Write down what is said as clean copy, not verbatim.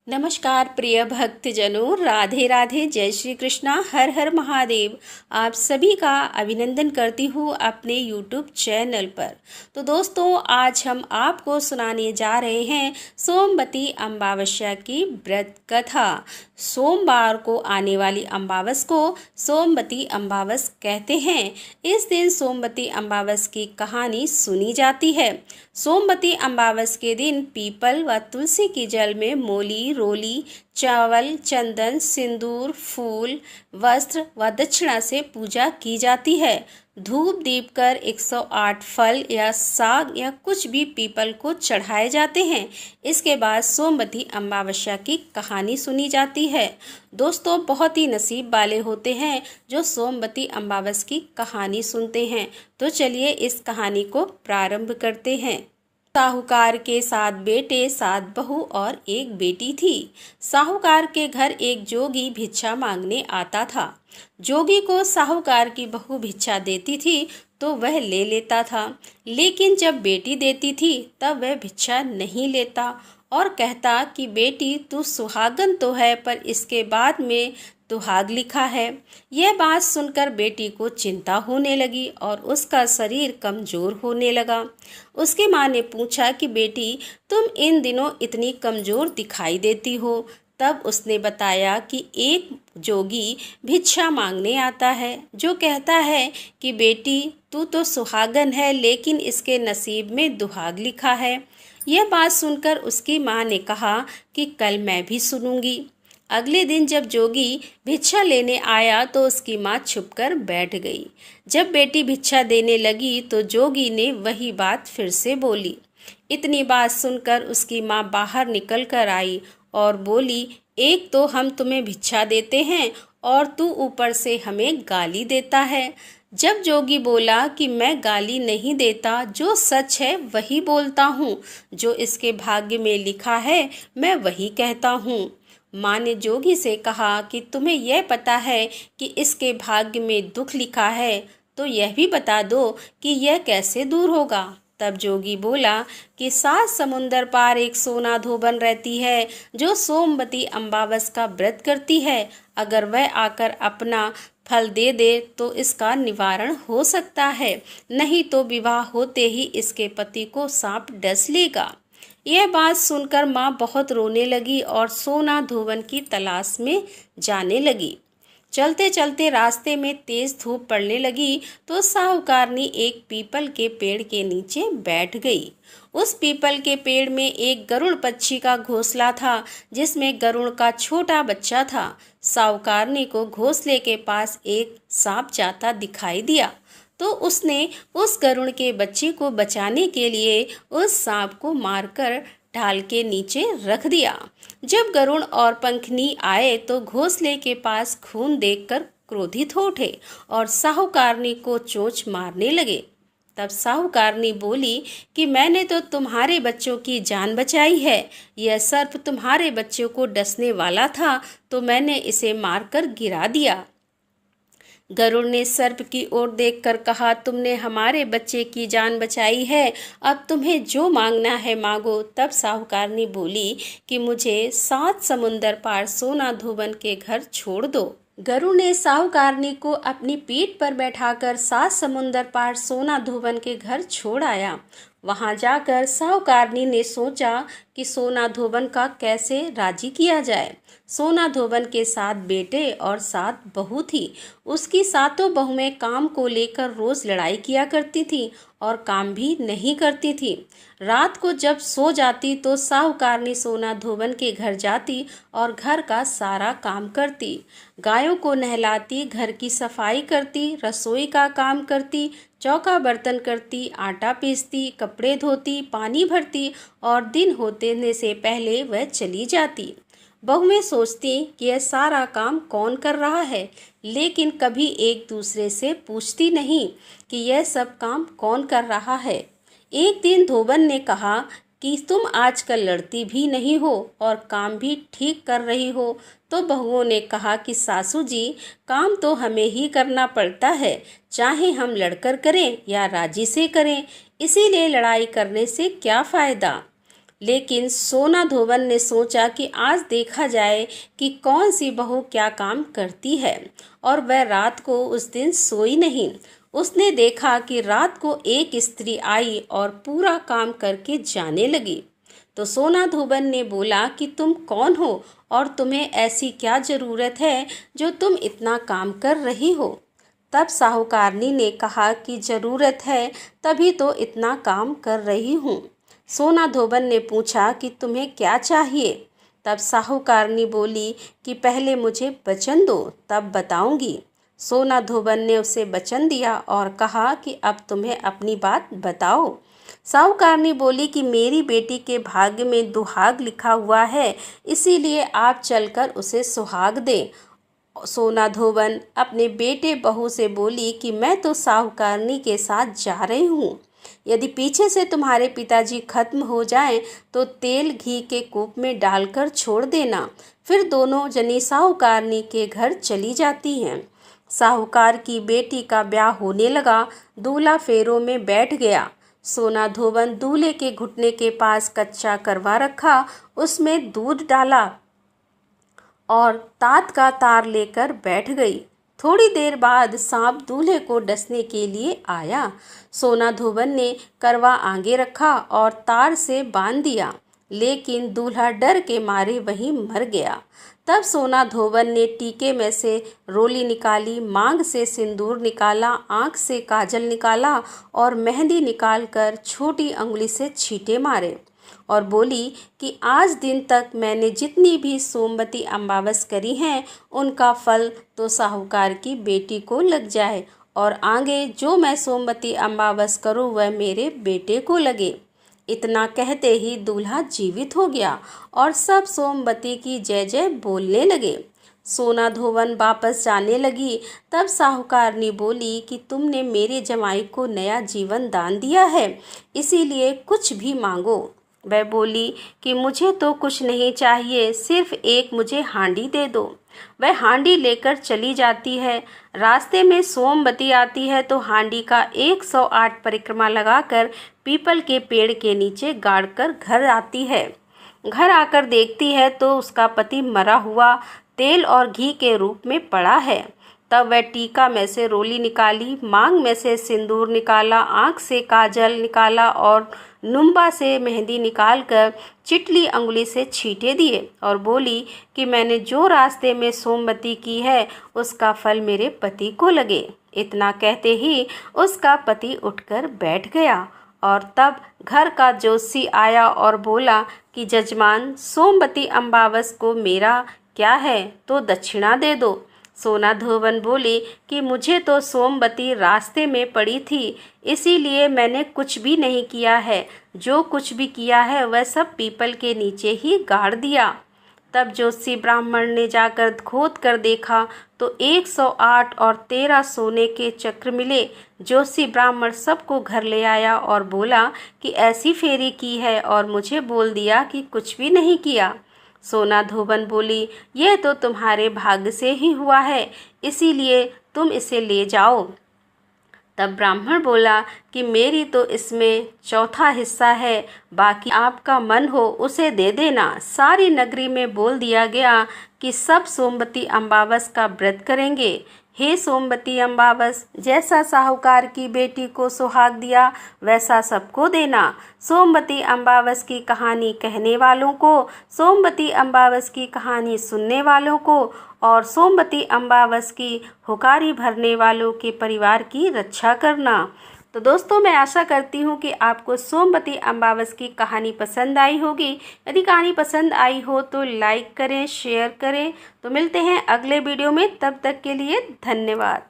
नमस्कार प्रिय भक्तजनों, राधे राधे, जय श्री कृष्णा, हर हर महादेव। आप सभी का अभिनंदन करती हूँ अपने यूट्यूब चैनल पर। तो दोस्तों, आज हम आपको सुनाने जा रहे हैं सोमवती अमावस्या की व्रत कथा। सोमवार को आने वाली अमावस को सोमवती अमावस कहते हैं। इस दिन सोमवती अमावस की कहानी सुनी जाती है। सोमवती अमावस के दिन पीपल व तुलसी की जल में मोली, रोली, चावल, चंदन, सिंदूर, फूल, वस्त्र व दक्षिणा से पूजा की जाती है। धूप दीप कर 108 फल या साग या कुछ भी पीपल को चढ़ाए जाते हैं। इसके बाद सोमवती अमावस्या की कहानी सुनी जाती है। दोस्तों, बहुत ही नसीब वाले होते हैं जो सोमवती अमावस की कहानी सुनते हैं। तो चलिए इस कहानी को प्रारंभ करते हैं। साहूकार के 7 बेटे, 7 बहू और 1 बेटी थी। साहूकार के घर एक जोगी भिक्षा मांगने आता था। जोगी को साहूकार की बहू भिक्षा देती थी तो वह ले लेता था, लेकिन जब बेटी देती थी तब वह भिक्षा नहीं लेता और कहता कि बेटी, तू सुहागन तो है पर इसके बाद में दुहाग लिखा है। यह बात सुनकर बेटी को चिंता होने लगी और उसका शरीर कमजोर होने लगा। उसकी माँ ने पूछा कि बेटी, तुम इन दिनों इतनी कमजोर दिखाई देती हो। तब उसने बताया कि एक जोगी भिक्षा मांगने आता है जो कहता है कि बेटी, तू तो सुहागन है लेकिन इसके नसीब में दुहाग लिखा है। यह बात सुनकर उसकी माँ ने कहा कि कल मैं भी सुनूंगी। अगले दिन जब जोगी भिक्षा लेने आया तो उसकी माँ छुपकर बैठ गई। जब बेटी भिक्षा देने लगी तो जोगी ने वही बात फिर से बोली। इतनी बात सुनकर उसकी माँ बाहर निकल कर आई और बोली, एक तो हम तुम्हें भिक्षा देते हैं और तू ऊपर से हमें गाली देता है। जब जोगी बोला कि मैं गाली नहीं देता, जो सच है वही बोलता हूँ, जो इसके भाग्य में लिखा है मैं वही कहता हूँ। माँ ने जोगी से कहा कि तुम्हें यह पता है कि इसके भाग्य में दुख लिखा है, तो यह भी बता दो कि यह कैसे दूर होगा। तब जोगी बोला कि 7 समुंदर पार एक सोना धोबन रहती है जो सोमवती अमावस का व्रत करती है। अगर वह आकर अपना फल दे दे तो इसका निवारण हो सकता है, नहीं तो विवाह होते ही इसके पति को सांप डस लेगा। यह बात सुनकर माँ बहुत रोने लगी और सोना धोबन की तलाश में जाने लगी। चलते चलते रास्ते में तेज धूप पड़ने लगी तो साहूकारनी एक पीपल के पेड़ के नीचे बैठ गई। उस पीपल के पेड़ में एक गरुड़ पक्षी का घोंसला था जिसमें गरुड़ का छोटा बच्चा था। साहूकारनी को घोंसले के पास एक सांप जाता दिखाई दिया तो उसने उस गरुड़ के बच्चे को बचाने के लिए उस सांप को मारकर ढाल के नीचे रख दिया। जब गरुड़ और पंखनी आए तो घोंसले के पास खून देखकर क्रोधित हो उठे और साहूकारनी को चोंच मारने लगे। तब साहूकारनी बोली कि मैंने तो तुम्हारे बच्चों की जान बचाई है। यह सर्प तुम्हारे बच्चों को डसने वाला था तो मैंने इसे मारकर गिरा दिया। गरुड़ ने सर्प की ओर देखकर कहा, तुमने हमारे बच्चे की जान बचाई है, अब तुम्हें जो मांगना है मांगो। तब साहूकारनी बोली कि मुझे 7 समुंदर पार सोना धोबन के घर छोड़ दो। गरुड़ ने साहूकारनी को अपनी पीठ पर बैठाकर 7 समुंदर पार सोना धोबन के घर छोड़ आया। वहां जाकर साहूकारनी ने सोचा कि सोना धोबन का कैसे राजी किया जाए। सोना धोबन के 7 बेटे और 7 बहू थी। उसकी 7 बहुएं काम को लेकर रोज लड़ाई किया करती थी और काम भी नहीं करती थी। रात को जब सो जाती तो साहूकारनी सोना धोबन के घर जाती और घर का सारा काम करती। गायों को नहलाती, घर की सफाई करती, रसोई का काम करती, चौका बर्तन करती, आटा पीसती, कपड़े धोती, पानी भरती और दिन होने से पहले वह चली जाती। बहुएं सोचती कि यह सारा काम कौन कर रहा है, लेकिन कभी एक दूसरे से पूछती नहीं कि यह सब काम कौन कर रहा है। एक दिन धोबन ने कहा कि तुम आजकल लड़ती भी नहीं हो और काम भी ठीक कर रही हो। तो बहुओं ने कहा कि सासू जी, काम तो हमें ही करना पड़ता है, चाहे हम लड़कर करें या राजी से करें, इसीलिए लड़ाई करने से क्या फ़ायदा। लेकिन सोना धोबन ने सोचा कि आज देखा जाए कि कौन सी बहू क्या काम करती है, और वह रात को उस दिन सोई नहीं। उसने देखा कि रात को एक स्त्री आई और पूरा काम करके जाने लगी। तो सोना धोबन ने बोला कि तुम कौन हो और तुम्हें ऐसी क्या ज़रूरत है जो तुम इतना काम कर रही हो। तब साहूकारनी ने कहा कि ज़रूरत है तभी तो इतना काम कर रही हूँ। सोना धोबन ने पूछा कि तुम्हें क्या चाहिए। तब साहूकारनी बोली कि पहले मुझे वचन दो, तब बताऊंगी। सोना धोबन ने उसे वचन दिया और कहा कि अब तुम्हें अपनी बात बताओ। साहूकारनी बोली कि मेरी बेटी के भाग्य में दुहाग लिखा हुआ है, इसीलिए आप चलकर उसे सुहाग दें। सोना धोबन अपने बेटे बहू से बोली कि मैं तो साहूकारनी के साथ जा रही हूँ। यदि पीछे से तुम्हारे पिताजी खत्म हो जाएं तो तेल घी के कूप में डालकर छोड़ देना। फिर दोनों जनी साहूकारनी के घर चली जाती हैं। साहूकार की बेटी का ब्याह होने लगा। दूल्हा फेरों में बैठ गया। सोना धोबन दूल्हे के घुटने के पास कच्चा करवा रखा, उसमें दूध डाला और तात का तार लेकर बैठ गई। थोड़ी देर बाद सांप दूल्हे को डसने के लिए आया। सोना धोबन ने करवा आगे रखा और तार से बांध दिया, लेकिन दूल्हा डर के मारे वहीं मर गया। तब सोना धोबन ने टीके में से रोली निकाली, मांग से सिंदूर निकाला, आँख से काजल निकाला और मेहंदी निकालकर छोटी अंगुली से छींटे मारे और बोली कि आज दिन तक मैंने जितनी भी सोमवती अमावस करी हैं उनका फल तो साहूकार की बेटी को लग जाए, और आगे जो मैं सोमवती अमावस करूं वह मेरे बेटे को लगे। इतना कहते ही दूल्हा जीवित हो गया और सब सोमवती की जय जय बोलने लगे। सोना धोबन वापस जाने लगी। तब साहूकारनी बोली कि तुमने मेरे जमाई को नया जीवन दान दिया है, इसीलिए कुछ भी मांगो। वह बोली कि मुझे तो कुछ नहीं चाहिए, सिर्फ एक मुझे हांडी दे दो। वह हांडी लेकर चली जाती है। रास्ते में सोमवती आती है तो हांडी का 108 परिक्रमा लगाकर पीपल के पेड़ के नीचे गाड़कर घर आती है। घर आकर देखती है तो उसका पति मरा हुआ तेल और घी के रूप में पड़ा है। तब वह टीका में से रोली निकाली, मांग में से सिंदूर निकाला, आँख से काजल निकाला और नुम्बा से मेहंदी निकालकर चिटली अंगुली से छींटे दिए और बोली कि मैंने जो रास्ते में सोमवती की है उसका फल मेरे पति को लगे। इतना कहते ही उसका पति उठकर बैठ गया और तब घर का जोशी आया और बोला कि जजमान, सोमवती अमावस को मेरा क्या है तो दक्षिणा दे दो। सोना धोबन बोली कि मुझे तो सोमवती रास्ते में पड़ी थी, इसीलिए मैंने कुछ भी नहीं किया है। जो कुछ भी किया है वह सब पीपल के नीचे ही गाड़ दिया। तब जोशी ब्राह्मण ने जाकर खोद कर देखा तो 108 और 13 सोने के चक्र मिले। जोशी ब्राह्मण सबको घर ले आया और बोला कि ऐसी फेरी की है और मुझे बोल दिया कि कुछ भी नहीं किया। सोना धोबन बोली, यह तो तुम्हारे भाग्य से ही हुआ है, इसीलिए तुम इसे ले जाओ। तब ब्राह्मण बोला कि मेरी तो इसमें चौथा हिस्सा है, बाकी आपका मन हो उसे दे देना। सारी नगरी में बोल दिया गया कि सब सोमवती अमावस का व्रत करेंगे। हे सोमवती अमावस, जैसा साहूकार की बेटी को सुहाग दिया वैसा सबको देना। सोमवती अमावस की कहानी कहने वालों को, सोमवती अमावस की कहानी सुनने वालों को और सोमवती अमावस की हुकारी भरने वालों के परिवार की रक्षा करना। तो दोस्तों, मैं आशा करती हूँ कि आपको सोमवती अमावस की कहानी पसंद आई होगी। यदि कहानी पसंद आई हो तो लाइक करें, शेयर करें। तो मिलते हैं अगले वीडियो में, तब तक के लिए धन्यवाद।